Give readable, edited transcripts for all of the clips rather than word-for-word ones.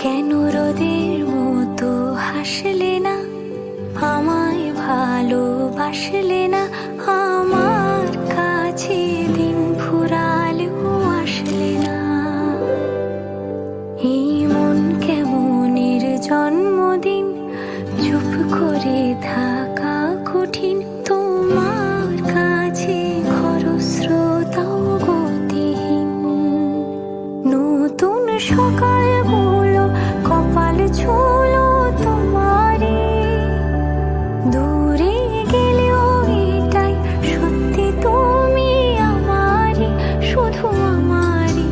কেন রোদের মতো হাসলে না, আমায় ভালোবাসলে না, আমার কাছে দিন ফুরালেও আসলে না। এই মন কেমনের জন্মদিন, চুপ করে থাকা কঠিন, তোমার কাছে খরস্রোতাও গতিহীন। নতুন সকালগুলো কপাল ছুলো তোমারই, দূরে গেলেও এটাই সত্যি তুমি আমারই, শুধু আমারই।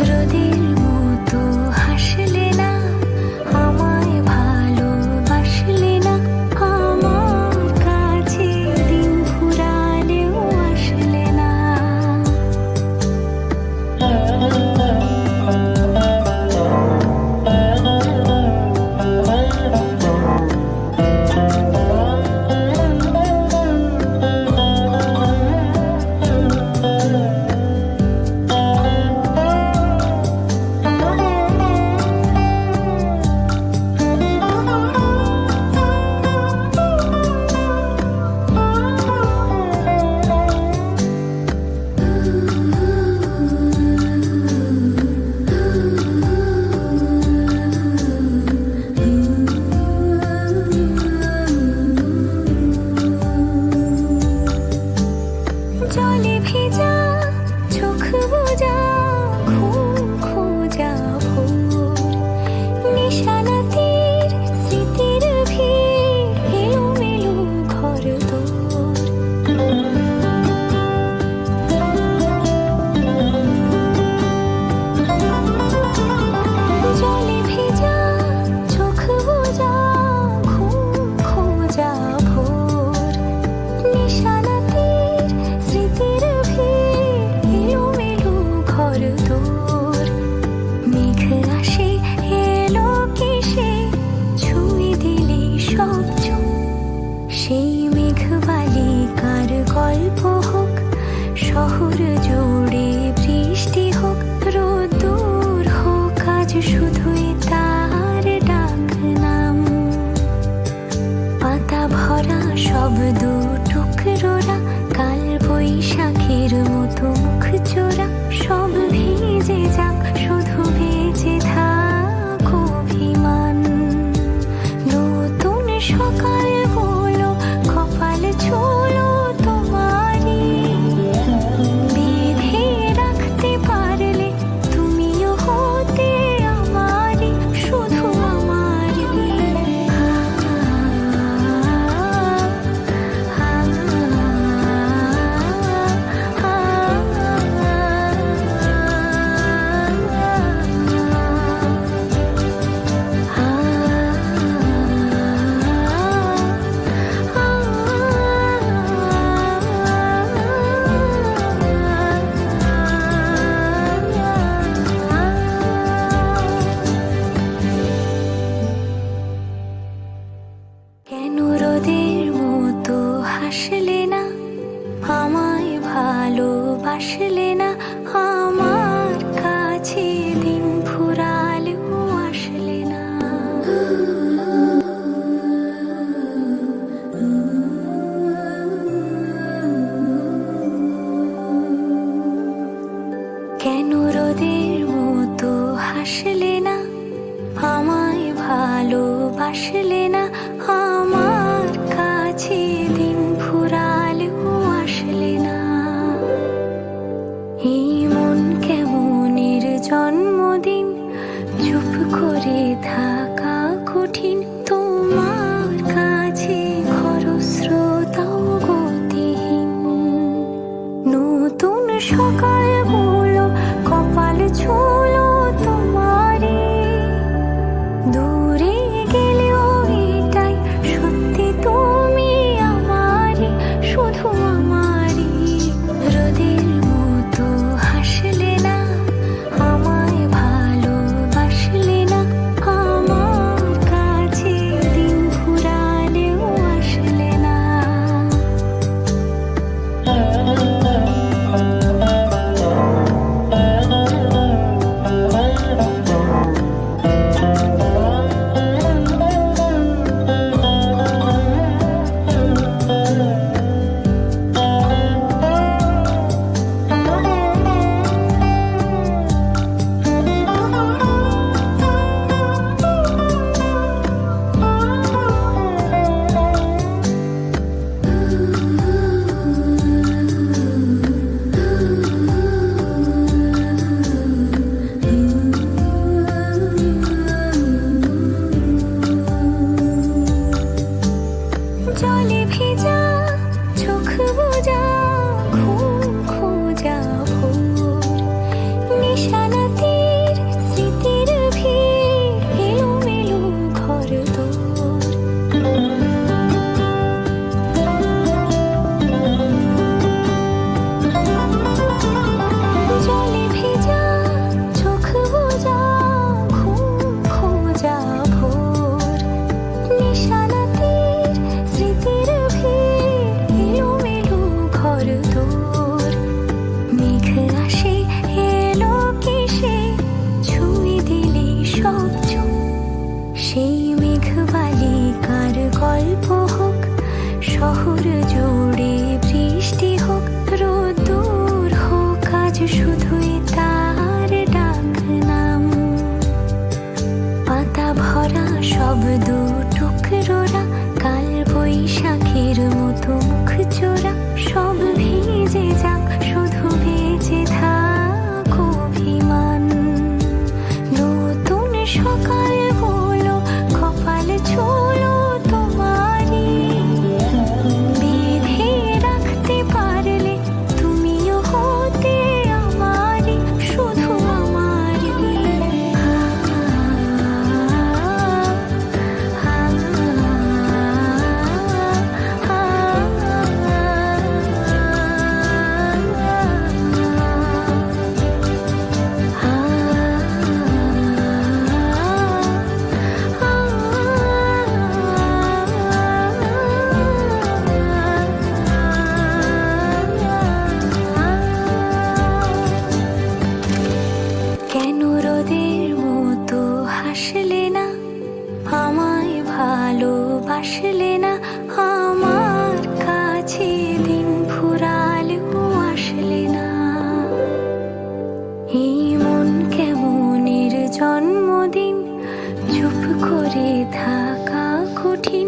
রোদের মতো হাসলে না, আমায় ভালোবাসলে না, আমার কাছে দিন ফুরালেও আসলে না। জলে ভেজা চোখ বোঝা, ঘুম খোঁজা ভোর, নিশানাতের স্মৃতির ভিড়, এলোমেলো ঘরদোর। জলে ভেজা চোখ বোঝা, ঘুম খোঁজা ভোর, নিশানাতের স্মৃতির ভিড়, এলোমেলো ঘরদোর। মেঘ আসে এলো কিসে, ছুঁয়ে দিলে সব চোখ, সেই মেঘ বালিকার গল্প হোক, শহর জুড়ে বৃষ্টি হোক, রোদ্দুর হোক আজ শুধুই তার ডাক নাম। পাতা ভরা শব্দ টুকরোরা, কাল বৈশাখের মতো মুখ চোরা, সব ভিজে যাক, শুধু বেঁচে থাক অভিমান। নতুন সকালগুলো কপাল ছুলো তোমারই, বেঁধে রাখতে পারলে তুমিও হতে আমারই, শুধু আমারই। কেন রোদের মতো হাসলে না, আমায় ভালোবাসলে না, আমার কাছে দিন ফুরালেও আসলে না। কেন রোদের মতো হাসলে না, আমায় ভালোবাসলে না, আমার কাছে দিন ফুরালেও আসলে না। এই মন কেমনের জন্মদিন, চুপ করে থাকা কঠিন, তোমার কাছে খরস্রোতাও গতিহীন। নতুন সকালগুলো কপাল ছুলো তোমারই, দূরে গেলেও এটাই সত্যি তুমি আমারই, শুধু আমারই। রোদের মতো হাসলে না, আমায় ভালোবাসলে না, আমার সেই মেঘবালিকার গল্প হোক, শহর জুড়ে বৃষ্টি হোক, রোদ্দুর হোক, আজ শুধুই তার ডাক নাম। পাতা ভরা শব্দ টুকরোরা, কাল বৈশাখের মতো মুখ চোরা, সব ভিজে যাক, শুধু বেঁচে থাক অভিমান। নতুন সকাল হলো, কপাল ছোলো তোমারই, বেঁধে রাখতে পারলে তুমিও হতে আমারই, শুধু আমারই। কেন রোদের মতো হাসলে না, আমায় ভালোবাসলে না, আমার কাছে দিন ফুরালেও আসলে না। এই মন কেমনের জন্মদিন, চুপ করে থাকা কঠিন।